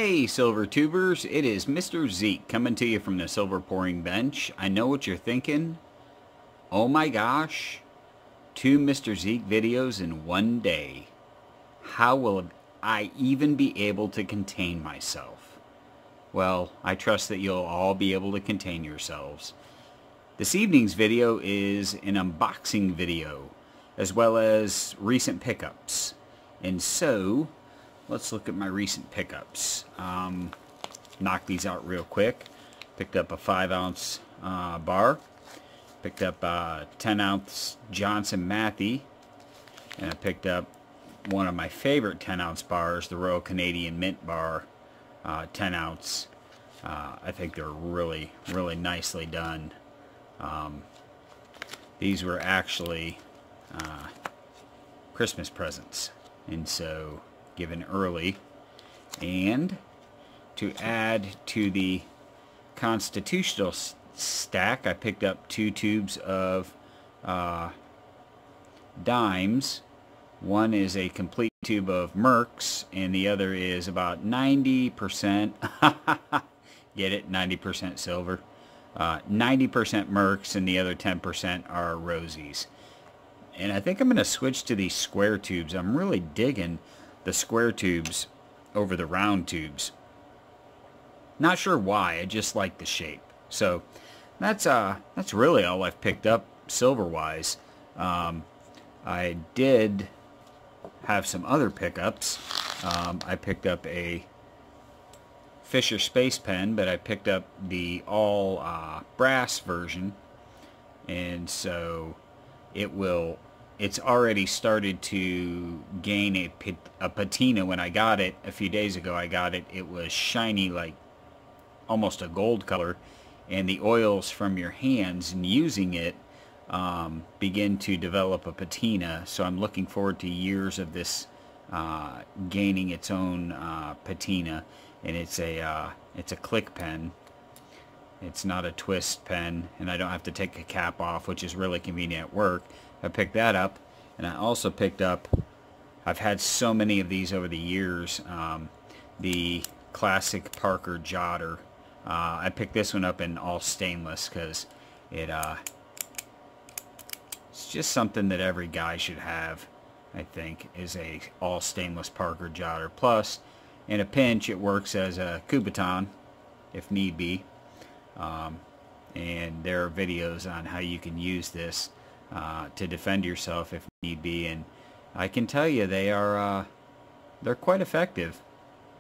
Hey Silver Tubers, it is Mr. Zeke coming to you from the Silver Pouring Bench. I know what you're thinking. Oh my gosh, 2 Mr. Zeke videos in one day. How will I even be able to contain myself? Well, I trust that you'll all be able to contain yourselves. This evening's video is an unboxing video, as well as recent pickups. And so, let's look at my recent pickups. Knock these out real quick. Picked up a 5-ounce bar. Picked up a 10-ounce Johnson Matthey. And I picked up one of my favorite 10-ounce bars, the Royal Canadian Mint Bar 10-ounce. I think they're really, really nicely done. These were actually Christmas presents, and so given early. And to add to the constitutional stack, I picked up 2 tubes of Dimes. One is a complete tube of Mercs, and the other is about 90%, get it, 90% silver. 90% Mercs, and the other 10% are Rosies. And I think I'm going to switch to these square tubes. I'm really digging the square tubes over the round tubes. Not sure why, I just like the shape. So that's really all I've picked up silver-wise. I did have some other pickups. I picked up a Fisher Space Pen, but I picked up the all brass version, and so it's already started to gain a patina. When I got it a few days ago, it was shiny, like almost a gold color, and the oils from your hands and using it begin to develop a patina. So I'm looking forward to years of this gaining its own patina. And it's a click pen. It's not a twist pen, and I don't have to take a cap off, which is really convenient at work. I picked that up, and I also picked up, I've had so many of these over the years, the classic Parker Jotter. I picked this one up in all stainless because it's just something that every guy should have, I think, is a all stainless Parker Jotter. Plus, in a pinch, it works as a Kubotan, if need be. And there are videos on how you can use this to defend yourself if need be. And I can tell you they're quite effective,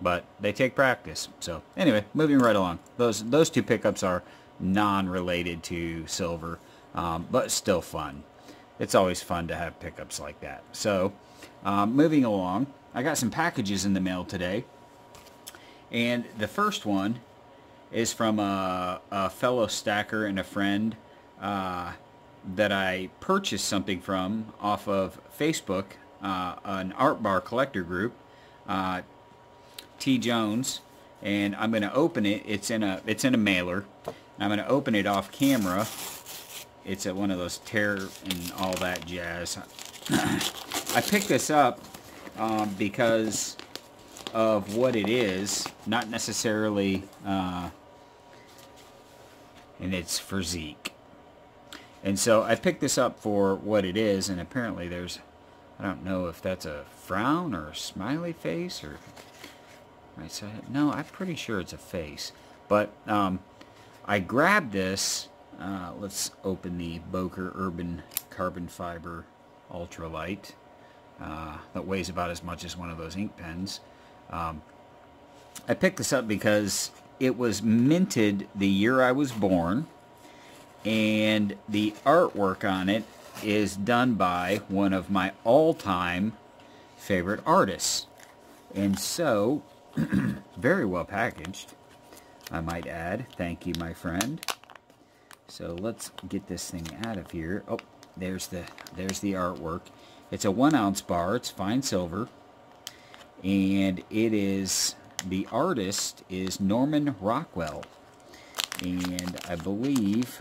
but they take practice. So anyway, moving right along. Those 2 pickups are non-related to silver, but still fun. It's always fun to have pickups like that. So moving along, I got some packages in the mail today. And the first one is from a fellow stacker and a friend that I purchased something from off of Facebook, an art bar collector group, T. Jones, and I'm going to open it. It's in a mailer. I'm going to open it off camera. It's at one of those tear and all that jazz. I picked this up because of what it is, not necessarily, and it's for Zeke. And so I picked this up for what it is, and apparently there's, I don't know if that's a frown or a smiley face, or, right side, no, I'm pretty sure it's a face. But I grabbed this, let's open the Boker Urban Carbon Fiber Ultralight, that weighs about as much as one of those ink pens. I picked this up because it was minted the year I was born, and the artwork on it is done by one of my all-time favorite artists. And so, very well packaged, I might add. Thank you, my friend. So let's get this thing out of here. Oh, there's the artwork. It's a 1-ounce bar. It's fine silver. And it is, the artist is Norman Rockwell, and I believe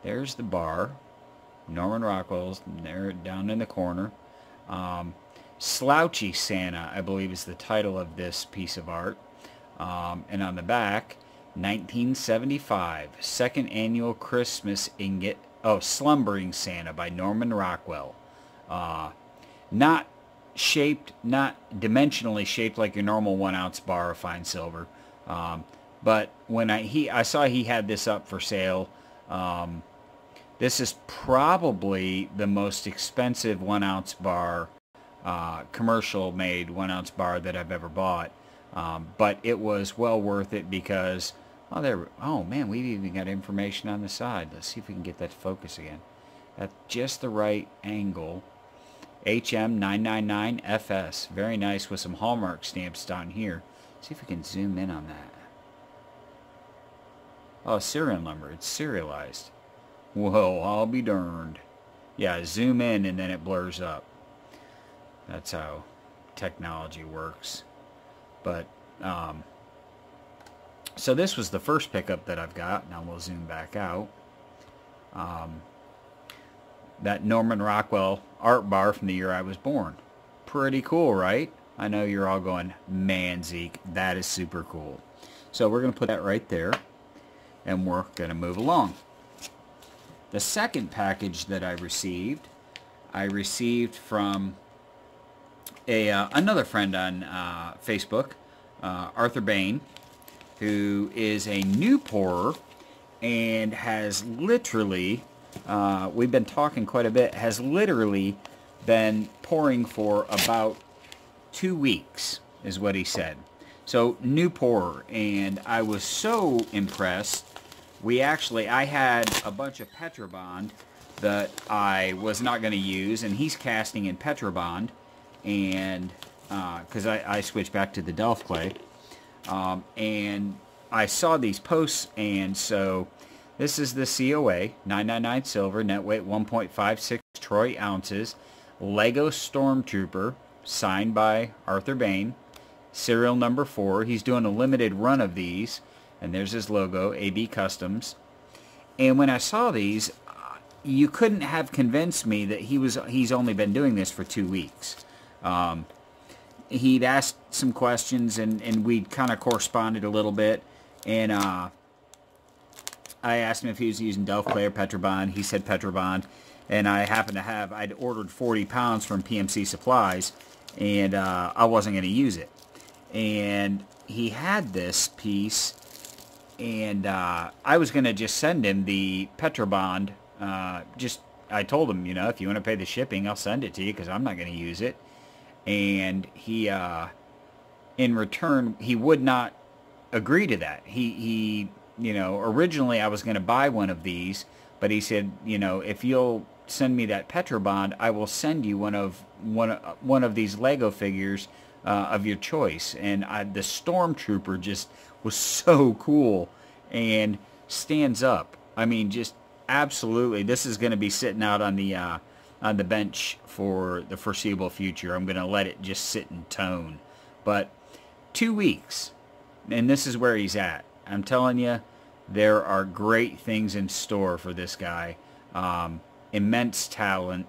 there's the bar. Norman Rockwell's there down in the corner. Slouchy Santa, I believe, is the title of this piece of art. And on the back, 1975, second annual Christmas ingot. Oh, Slumbering Santa by Norman Rockwell. Not shaped, not dimensionally shaped like your normal 1-ounce bar of fine silver. But when I saw he had this up for sale. This is probably the most expensive 1-ounce bar, commercial made 1-ounce bar that I've ever bought. But it was well worth it because, oh man, we've even got information on the side. Let's see if we can get that to focus again. At just the right angle. HM999FS. Very nice with some Hallmark stamps down here. See if we can zoom in on that. Oh, serial number. It's serialized. Whoa, I'll be darned. Yeah, zoom in and then it blurs up. That's how technology works. But, so this was the first pickup that I've got. Now we'll zoom back out. That Norman Rockwell art bar from the year I was born. Pretty cool, right? I know you're all going, man, Zeke, that is super cool. So we're going to put that right there, and we're going to move along. The second package that I received from another friend on Facebook, Arthur Bain, who is a new pourer and has literally, we've been talking quite a bit, has literally been pouring for about 2 weeks, is what he said. So, new pourer, and I was so impressed. I had a bunch of Petrobond that I was not going to use, and he's casting in Petrobond, and because I switched back to the Delft clay, and I saw these posts, and so this is the COA 999 silver, net weight 1.56 troy ounces, Lego Stormtrooper, signed by Arthur Bain, serial number 4. He's doing a limited run of these, and there's his logo, AB Customs. And when I saw these, you couldn't have convinced me that he's only been doing this for 2 weeks. He'd asked some questions, and we'd kind of corresponded a little bit, and I asked him if he was using Delft clay or Petrobond. He said Petrobond, and I'd ordered 40 pounds from PMC Supplies, and I wasn't going to use it. And he had this piece, and I was going to just send him the Petrobond. I told him, if you want to pay the shipping, I'll send it to you because I'm not going to use it. And he, in return, he would not agree to that. He originally I was going to buy one of these, but he said, if you'll send me that Petrobond, I will send you one of these Lego figures of your choice. And the Stormtrooper just was so cool and stands up. I mean, just absolutely. This is going to be sitting out on the bench for the foreseeable future. I'm going to let it just sit and tone. But 2 weeks, and this is where he's at. I'm telling you, there are great things in store for this guy. Immense talent.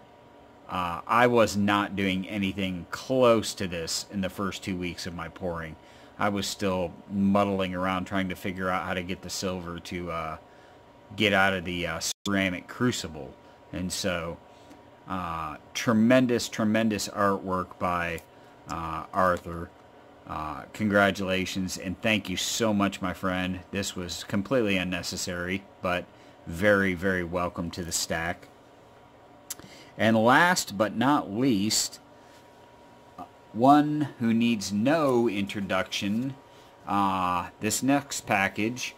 I was not doing anything close to this in the first 2 weeks of my pouring. I was still muddling around trying to figure out how to get the silver to get out of the ceramic crucible. And so, tremendous artwork by Arthur. Congratulations and thank you so much, my friend. This was completely unnecessary, but very, very welcome to the stack. And last but not least, one who needs no introduction, this next package,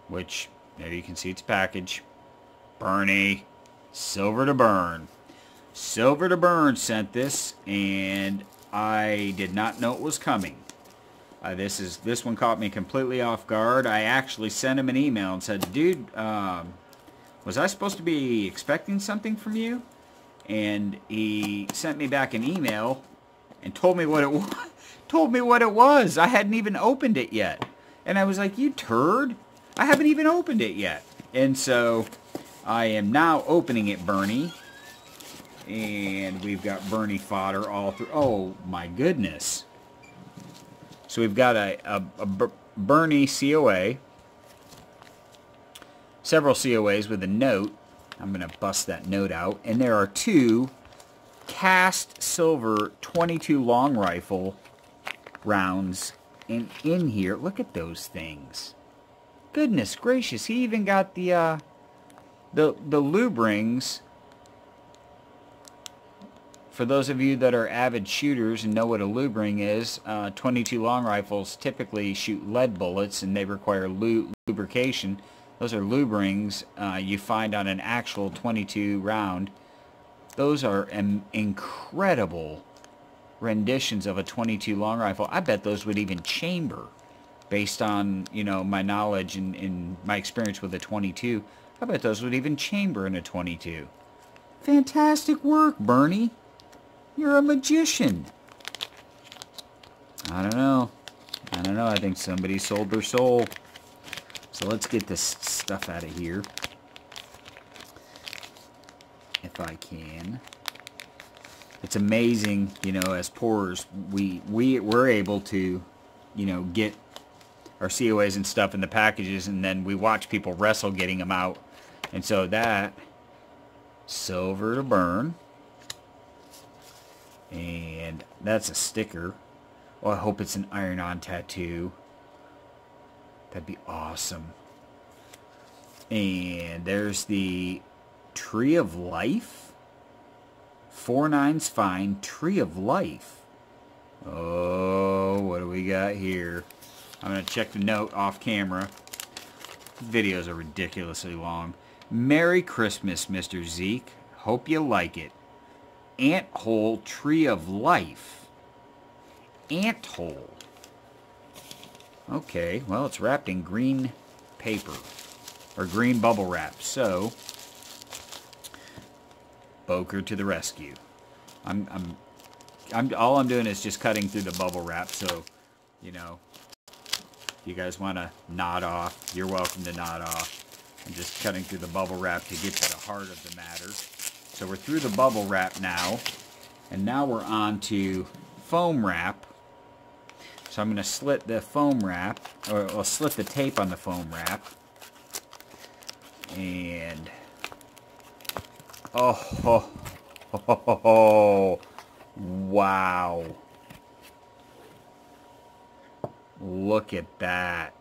which maybe you can see its package, Bernie, Silver to Burn. Silver to Burn sent this, and I did not know it was coming. This one caught me completely off guard. I actually sent him an email and said, dude, was I supposed to be expecting something from you? And he sent me back an email and told me what it was. Told me what it was. I hadn't even opened it yet. And I was like, you turd. I haven't even opened it yet. And so I am now opening it, Bernie. And we've got Bernie fodder all through. Oh my goodness. So we've got a Bernie COA. Several COAs with a note. I'm going to bust that note out. And there are 2 cast silver 22 long rifle rounds in here. Look at those things. Goodness gracious. He even got the lube rings. For those of you that are avid shooters and know what a lube ring is, 22 long rifles typically shoot lead bullets and they require lubrication. Those are lube rings you find on an actual 22 round. Those are incredible renditions of a 22 long rifle. I bet those would even chamber, based on, you know, my knowledge and my experience with a 22. I bet those would even chamber in a 22. Fantastic work, Bernie. You're a magician. I don't know. I think somebody sold their soul. So let's get this stuff out of here. If I can. It's amazing, you know, as pourers, we're able to, you know, get our COAs and stuff in the packages, and then we watch people wrestle getting them out. And so that, silver to burn. And that's a sticker. Oh, I hope it's an iron-on tattoo. That'd be awesome. And there's the Tree of Life. 4-9's fine. Tree of Life. Oh, what do we got here? I'm going to check the note off camera. Videos are ridiculously long. Merry Christmas, Mr. Zeke. Hope you like it. Ant hole Tree of Life. Ant hole. Okay, well, it's wrapped in green paper or green bubble wrap. So, Boker to the rescue. All I'm doing is just cutting through the bubble wrap. So, you know, if you guys want to nod off, you're welcome to nod off. I'm just cutting through the bubble wrap to get to the heart of the matter. So we're through the bubble wrap now, and now we're on to foam wrap. So I'm going to slit the foam wrap, or I'll slit the tape on the foam wrap. And, oh, wow. Look at that.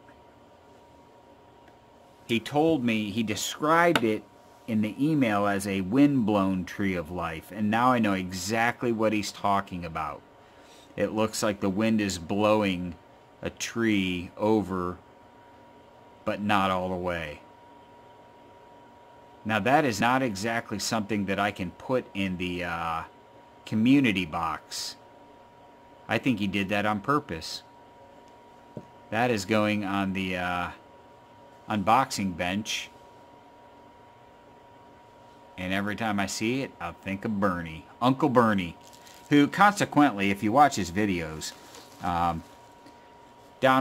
He told me, he described it in the email as a wind-blown Tree of Life, and now I know exactly what he's talking about. It looks like the wind is blowing a tree over, but not all the way. Now that is not exactly something that I can put in the community box. I think he did that on purpose. That is going on the unboxing bench. And every time I see it, I'll think of Bernie. Uncle Bernie. Who, consequently, if you watch his videos, down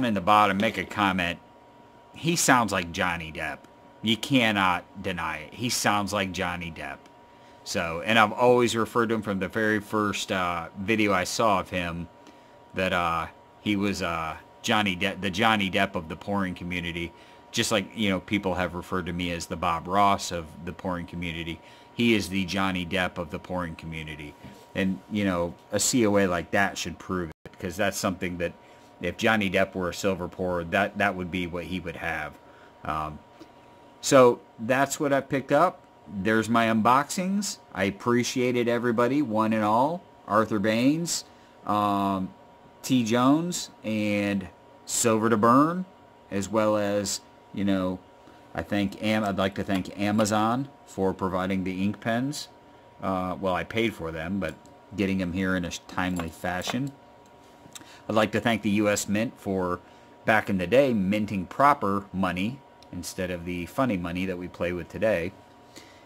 in the bottom, make a comment. He sounds like Johnny Depp. You cannot deny it. He sounds like Johnny Depp. So, and I've always referred to him from the very first video I saw of him, that he was Johnny Depp, the Johnny Depp of the pouring community. Just like, you know, people have referred to me as the Bob Ross of the pouring community. He is the Johnny Depp of the pouring community. And, you know, a COA like that should prove it, because that's something that, if Johnny Depp were a silver pourer, that would be what he would have. So that's what I picked up. There's my unboxings. I appreciated everybody, one and all. Arthur Baines, T. Jones, and Silver to Burn, as well as, you know, I'd like to thank Amazon for providing the ink pens. Well, I paid for them, but getting them here in a timely fashion. I'd like to thank the U.S. Mint for, back in the day, minting proper money instead of the funny money that we play with today.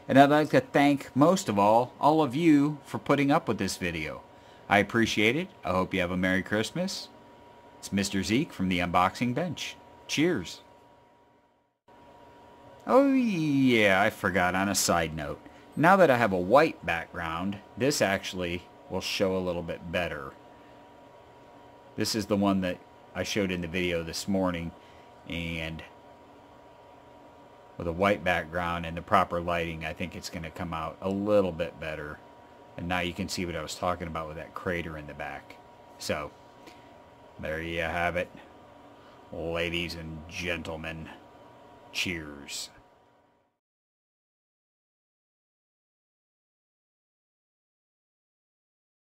And I'd like to thank, most of all of you for putting up with this video. I appreciate it. I hope you have a Merry Christmas. It's Mr. Zeke from the Unboxing Bench. Cheers. Oh yeah, I forgot, on a side note. Now that I have a white background, this actually will show a little bit better. This is the one that I showed in the video this morning, and with a white background and the proper lighting, I think it's going to come out a little bit better. And now you can see what I was talking about with that crater in the back. So, there you have it. Ladies and gentlemen, cheers.